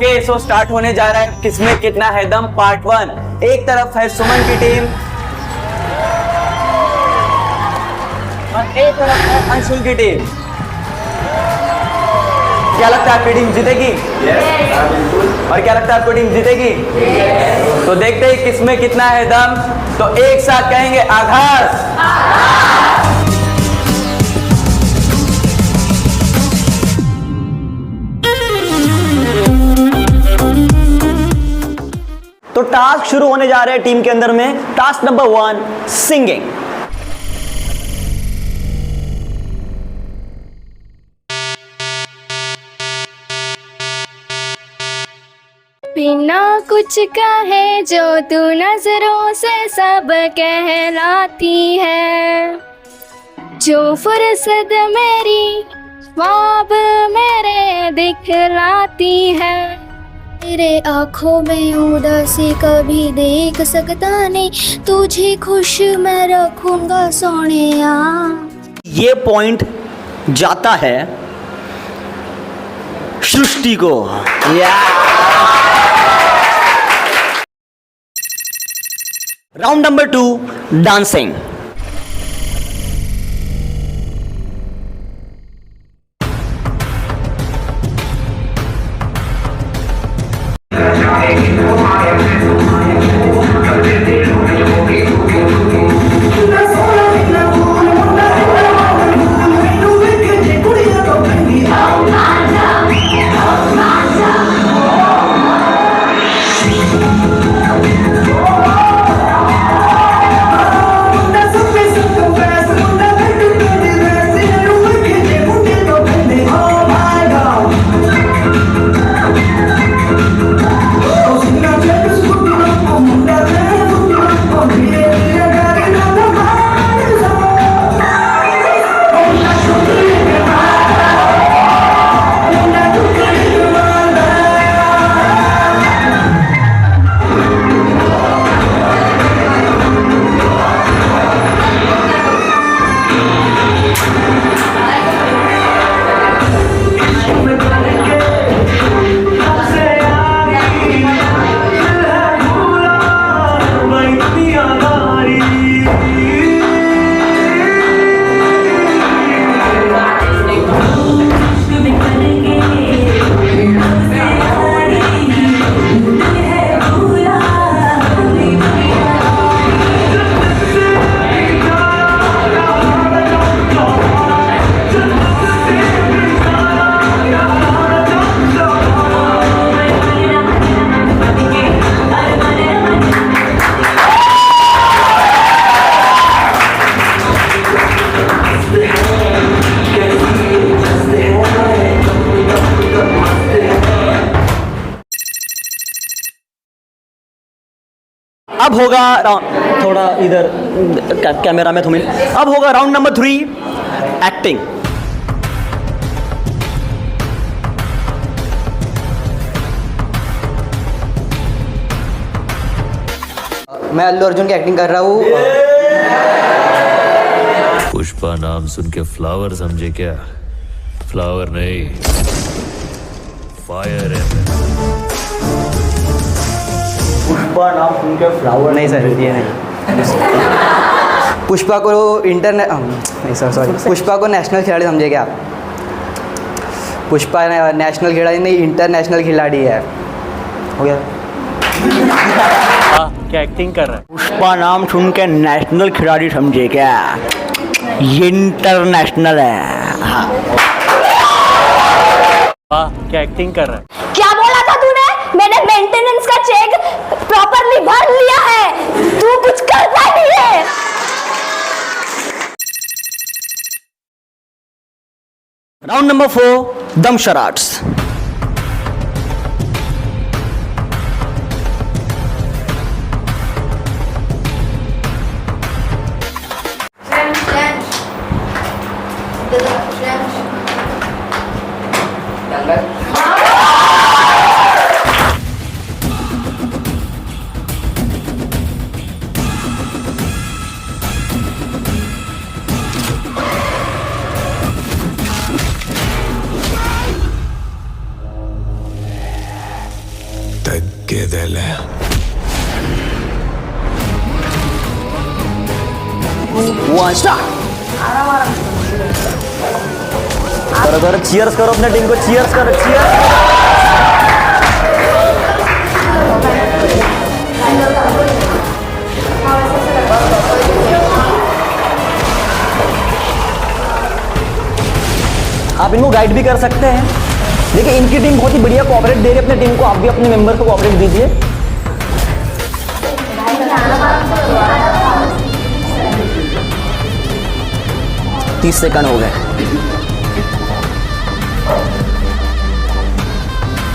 Okay so start होने जा रहा है किसमें कितना है दम पार्ट 1। एक तरफ है सुमन की टीम और एक तरफ है अंशुल की टीम। क्या लगता है आपकी टीम जीतेगी? और क्या लगता है आपकी टीम जीतेगी? तो देखते हैं किसमें कितना है दम। तो एक साथ कहेंगे आगाज। तो टास्क शुरू होने जा रहे हैं टीम के अंदर में। Task number 1 singing. बिना कुछ कहे जो तू नजरों से सब कहलाती है, जो फुर्सत मेरी ख्वाब मेरे दिखलाती है, तेरे आँखों में उदासी कभी देख सकता नहीं, तुझे खुश मैं रखूंगा सोनिया। ये पॉइंट जाता है सृष्टि को। Round number 2 dancing. अब होगा थोड़ा इधर कैमरा में थोड़ी। अब होगा राउंड नंबर 3 एक्टिंग। मैं अल्लू अर्जुन की एक्टिंग कर रहा हूँ। पुष्पा नाम सुन के फ्लावर समझे क्या? फ्लावर नहीं, फायर है। पुष्पा नाम सुन के फ्लावर नहीं सर, ये नहीं। पुष्पा को नहीं सर सॉरी, पुष्पा को नेशनल खिलाड़ी समझे क्या आप? पुष्पा नेशनल खिलाड़ी नहीं, इंटरनेशनल खिलाड़ी है। हो गया? क्या एक्टिंग कर रहा है? पुष्पा नाम सुन के नेशनल खिलाड़ी समझे क्या? ये इंटरनेशनल है। हाँ। क्या एक्टिंग कर रहा है? क्या बोला था तूने? मैंने मेंटेनेंस का चेक प्रॉपर्ली भर लिया है, तू कुछ करता नहीं है। राउंड नंबर 4 दम शराट्स। తగ్గేదేలే वन स्टार्ट। करो करो, चीयर्स करो अपने टीम को, चीयर्स करो, चीयर्स। आप इनको गाइड भी कर सकते हैं। देखिए इनकी टीम बहुत ही बढ़िया कोऑपरेट दे रही है अपने टीम को, आप भी अपने मेंबर को कोऑपरेट दीजिए। तीस सेकंड हो गए।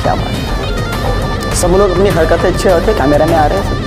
क्या बात है, सब लोग अपनी हरकतें अच्छे होते, कैमरा में आ रहे हैं सब।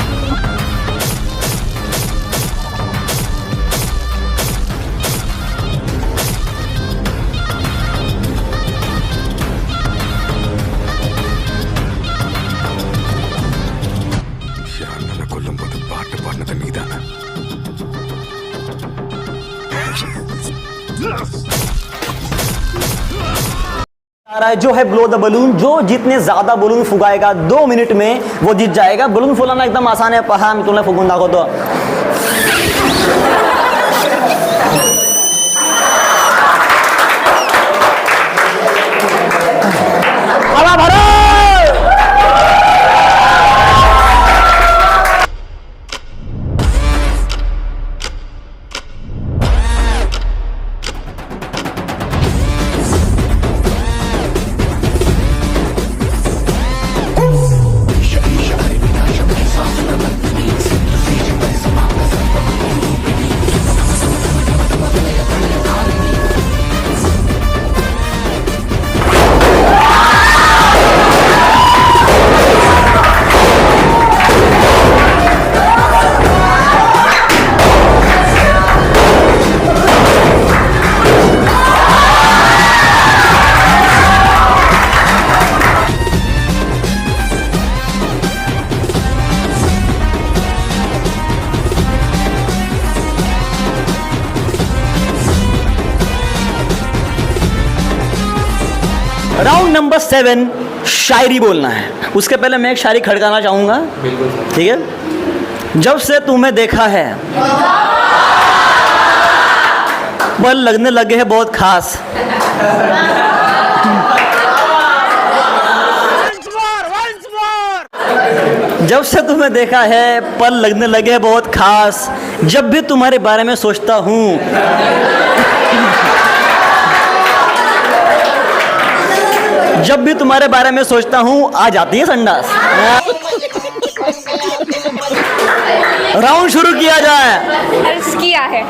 जो है ब्लो द बलून, जो जितने ज्यादा बलून फुगाएगा 2 मिनट में वो जीत जाएगा। बलून फुलाना एकदम आसान है, पहा मैं तुम्हें फुगून दाखो तो। हवा भरो। राउंड नंबर 7 शायरी बोलना है। उसके पहले मैं एक शायरी खड़काना चाहूंगा, ठीक है। जब से तुम्हें देखा है पल लगने लगे हैं बहुत खास। जब से तुम्हें देखा है पल लगने लगे हैं बहुत खास। जब भी तुम्हारे बारे में सोचता हूँ, जब भी तुम्हारे बारे में सोचता हूँ आ जाती है संडास। राउंड शुरू किया जाए। अर्ज किया है।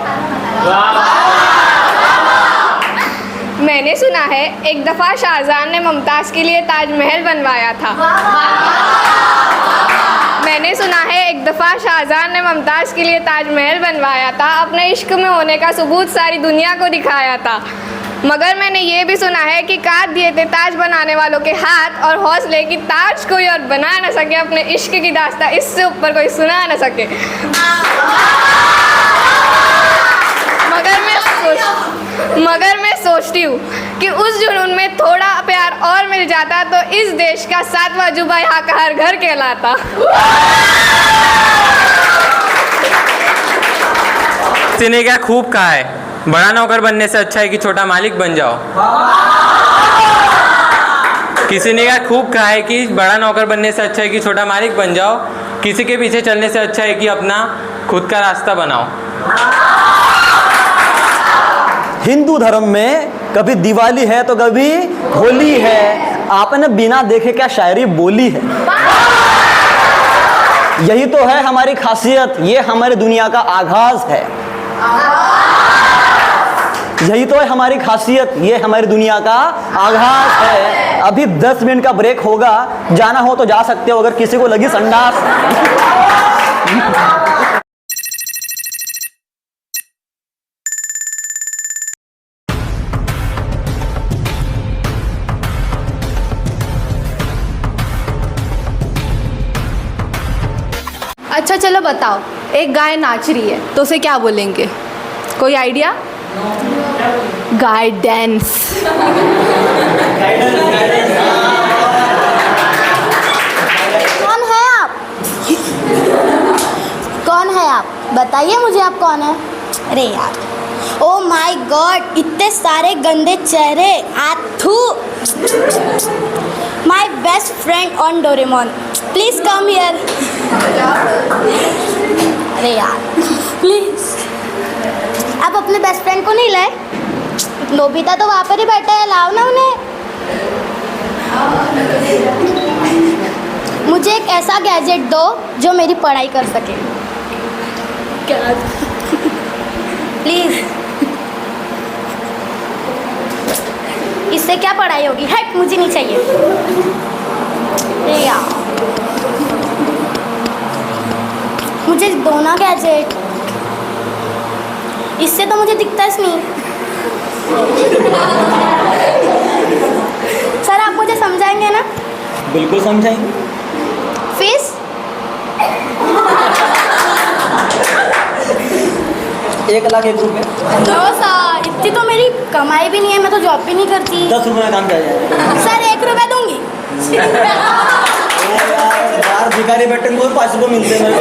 मैंने सुना है एक दफ़ा शाहजहां ने मुमताज़ के लिए ताजमहल बनवाया था। मैंने सुना है एक दफ़ा शाहजहां ने मुमताज़ के लिए ताजमहल बनवाया था, अपने इश्क में होने का सबूत सारी दुनिया को दिखाया था। मगर मैंने ये भी सुना है कि काट दिए थे ताज बनाने वालों के हाथ और हौसले की ताज कोई और बना न सके, अपने इश्क की दास्तां इससे ऊपर कोई सुना न सके। मगर मैं सोचती हूँ कि उस जुनून में थोड़ा प्यार और मिल जाता तो इस देश का 7वां अजूबा यहाँ का हर घर कहलाता। किसी ने क्या खूब कहा है, बड़ा नौकर बनने से अच्छा है कि छोटा मालिक बन जाओ। किसी ने क्या खूब कहा है कि बड़ा नौकर बनने से अच्छा है कि छोटा मालिक बन जाओ। किसी के पीछे चलने से अच्छा है कि अपना खुद का रास्ता बनाओ। हिंदू धर्म में कभी दिवाली है तो कभी होली है। आपने बिना देखे क्या शायरी बोली है। यही तो है हमारी खासियत, ये हमारी दुनिया का आगाज है। यही तो है हमारी खासियत, ये हमारी दुनिया का आगाज है। अभी 10 मिनट का ब्रेक होगा, जाना हो तो जा सकते हो अगर किसी को लगी संडास। अच्छा चलो बताओ, एक गाय नाच रही है तो उसे क्या बोलेंगे? कोई आइडिया? गाइडेंस। बताइए मुझे आप कौन है? अरे यार, ओ माय गॉड, इतने सारे गंदे चेहरे। आथू, my best friend on Doraemon, please come here. अरे यार प्लीज, आप अपने बेस्ट फ्रेंड को नहीं लाए? नोबिता तो वहाँ पर ही बैठा है, लाओ ना उन्हें। मुझे एक ऐसा गैजेट दो जो मेरी पढ़ाई कर सके। क्या? प्लीज, इससे क्या पढ़ाई होगी? हट, मुझे नहीं चाहिए। अरे यार, मुझे दो ना गैजेट, इससे तो मुझे दिखता ही नहीं। सर आप मुझे समझाएंगे ना? बिल्कुल समझाएंगे। फीस? 1,01,000 रुपये। नो सर, इतनी तो मेरी कमाई भी नहीं है, मैं तो जॉब भी नहीं करती। 10 रुपये में काम किया जाएगा। सर 1 रुपया दूंगी। यार भिखारी बेटे को 5 रुपये मिलते हैं।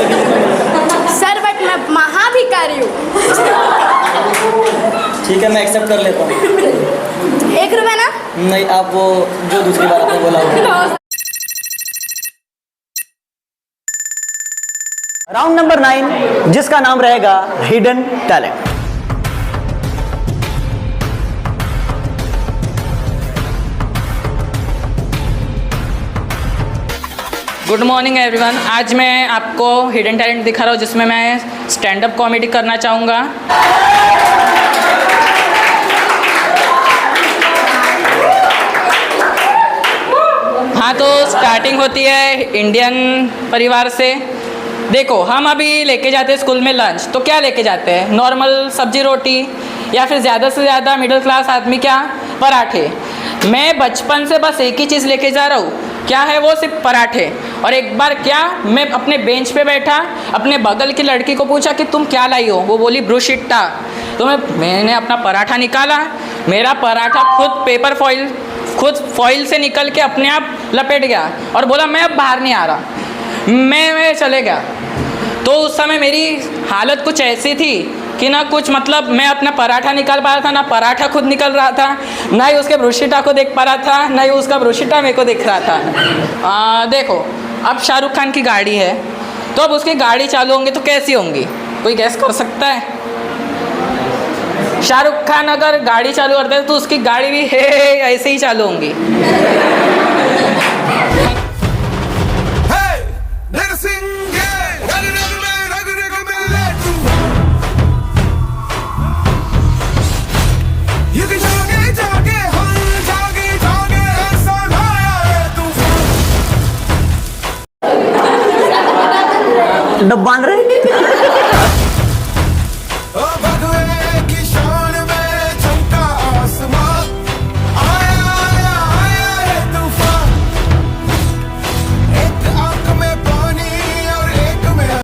सर बट मैं महा भिखारी हूँ। ठीक है, मैं एक्सेप्ट कर लेता हूँ। 1 रुपया ना? नहीं, आप वो जो दूसरी बार आपने बोला No, राउंड नंबर 9, जिसका नाम रहेगा hidden talent. Good morning everyone. आज मैं आपको हिडन टैलेंट दिखा रहा हूँ जिसमें मैं स्टैंड अप कॉमेडी करना चाहूँगा। हाँ, तो स्टार्टिंग होती है इंडियन परिवार से। देखो, हम अभी लेके जाते हैं स्कूल में लंच, तो क्या लेके जाते हैं? नॉर्मल सब्जी रोटी, या फिर ज़्यादा से ज़्यादा मिडिल क्लास आदमी क्या, पराठे। मैं बचपन से बस एक ही चीज़ लेके जा रहा हूँ, क्या है वो? सिर्फ पराठे। और एक बार क्या, मैं अपने बेंच पे बैठा, अपने बगल की लड़की को पूछा कि तुम क्या लाई हो? वो बोली ब्रुशिट्टा। तो मैंने अपना पराठा निकाला, मेरा पराठा खुद फॉइल से निकल के अपने आप लपेट गया और बोला मैं अब बाहर नहीं आ रहा, मैं चले गया। तो उस समय मेरी हालत कुछ ऐसी थी कि ना कुछ मतलब मैं अपना पराठा निकाल पा रहा था, ना पराठा खुद निकल रहा था, ना ही उसके ब्रुशिटा को देख पा रहा था, ना ही उसका ब्रुशिटा मेरे को दिख रहा था। देखो, अब शाहरुख खान की गाड़ी है, तो अब उसकी गाड़ी चालू होंगी तो कैसी होंगी? कोई गैस कर सकता है? शाहरुख खान अगर गाड़ी चालू करते हैं तो उसकी गाड़ी भी हे ऐसे ही चालू होंगी। डब्बा बांध रहे।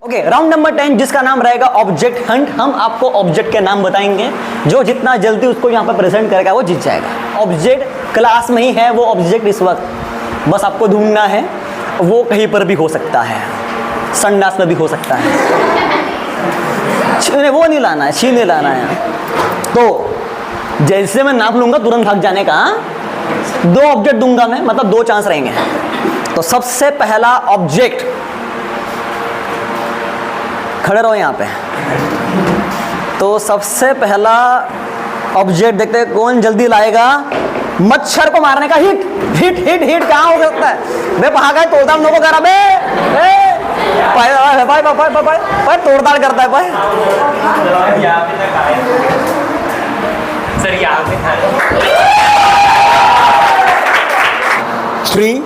ओके, राउंड नंबर 10, जिसका नाम रहेगा ऑब्जेक्ट हंट। हम आपको ऑब्जेक्ट के नाम बताएंगे, जो जितना जल्दी उसको यहाँ पर प्रेजेंट करेगा वो जीत जाएगा। ऑब्जेक्ट क्लास में ही है वो ऑब्जेक्ट इस वक्त, बस आपको ढूंढना है। वो कहीं पर भी हो सकता है, संडास में भी हो सकता है। वो नहीं लाना है, छीने लाना है। तो जैसे मैं नाप लूंगा तुरंत भाग जाने का। 2 ऑब्जेक्ट दूंगा मैं, मतलब 2 चांस रहेंगे। तो सबसे पहला ऑब्जेक्ट, खड़े रहो यहाँ पे। तो सबसे पहला ऑब्जेक्ट देखते हैं कौन जल्दी लाएगा। मच्छर को मारने का हिट। हिट हिट हिट कहाँ हो सकता है? मैं वहां गए तोड़ताड़ लोगों करा बे, भाई तोड़ताड़ करता है भाई। सर यहाँ पे 3,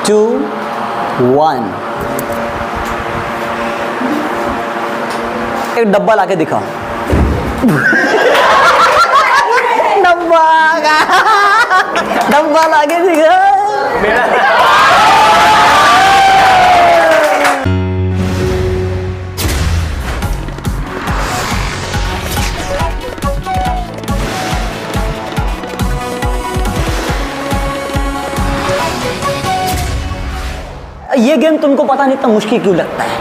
2, 1। एक डब्बा लाके दिखाओ। डब्बा लाके दिखा। ये गेम तुमको पता नहीं इतना मुश्किल क्यों लगता है?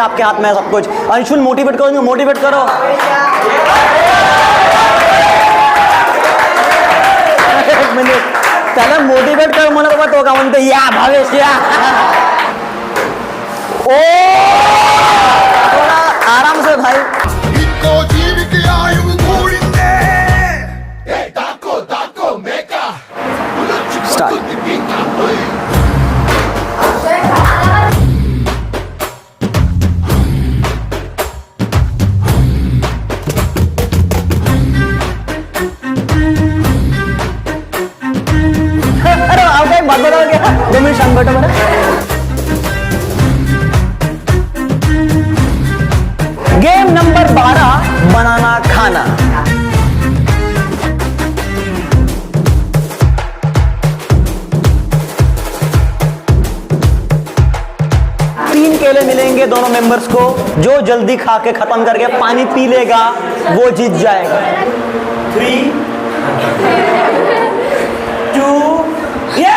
आपके हाथ में है सब कुछ। अंशुल मोटिवेट करो, मोटिवेट करो। एक मिनिट, त्याला मोटिवेट कर म्हणत होता तो का म्हणतो या भावेश या। ओ थोड़ा आराम से भाई। स्टार्ट। अरे आपका एक बात बताओ क्या, 2 मिनट शांत बैठो मेरा। गेम नंबर 12, बनाना खाना। तीन केले मिलेंगे दोनों मेंबर्स को, जो जल्दी खा के खत्म करके पानी पी लेगा वो जीत जाएगा। 3, 2 या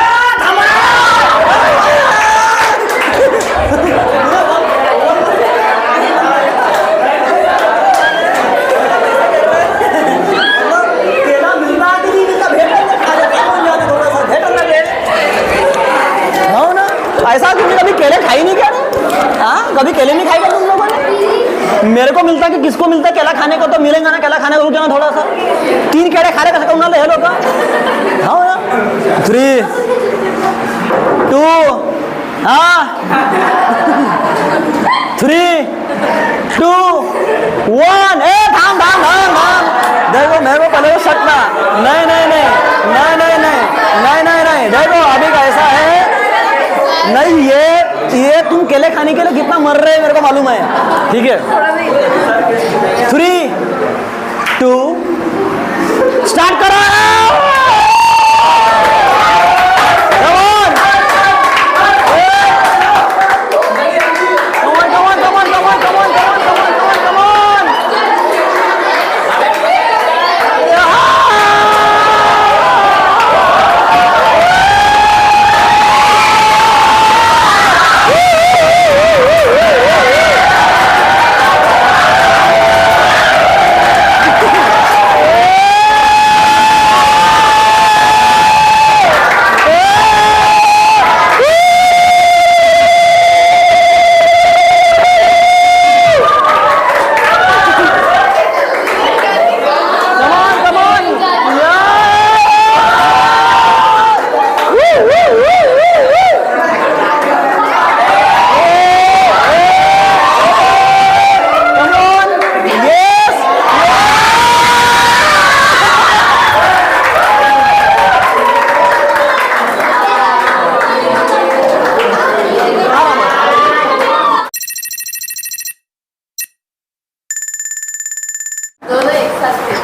ऐसा तुमने कभी केले खाई नहीं क्या? हाँ, कभी केले नहीं खाए क्या तुम लोगों ने? मेरे को मिलता कि किसको मिलता है केला खाने को, तो मिलेगा ना केला खाने को, रुक जाना थोड़ा सा। 3 केले खा ले कैसे कहूँ ना, ले लो का। हाँ ना, 3, 2 हाँ 3, 2 1 ए थाम थाम थाम थाम। देखो मेरे को पहले सकता नहीं नहीं नहीं नहीं नहीं नहीं नहीं नहीं नहीं। देखो अभी कैसा है नहीं, ये तुम केले खाने के लिए कितना मर रहे हैं मेरे को मालूम है, ठीक है। 3, 2 स्टार्ट करो।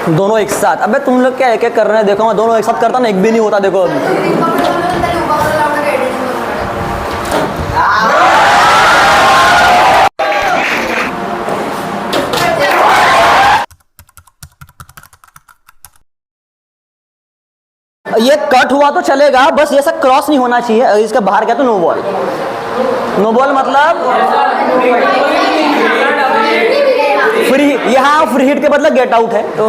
दोनों एक साथ। अबे तुम लोग क्या एक एक कर रहे हैं? देखो मैं दोनों एक साथ करता ना, एक भी नहीं होता। देखो अभी ये कट हुआ तो चलेगा, बस ये सब क्रॉस नहीं होना चाहिए। इसके बाहर क्या तो नो बॉल। नो बॉल मतलब फ्री, यहाँ फ्री हिट के बदले गेट आउट है। तो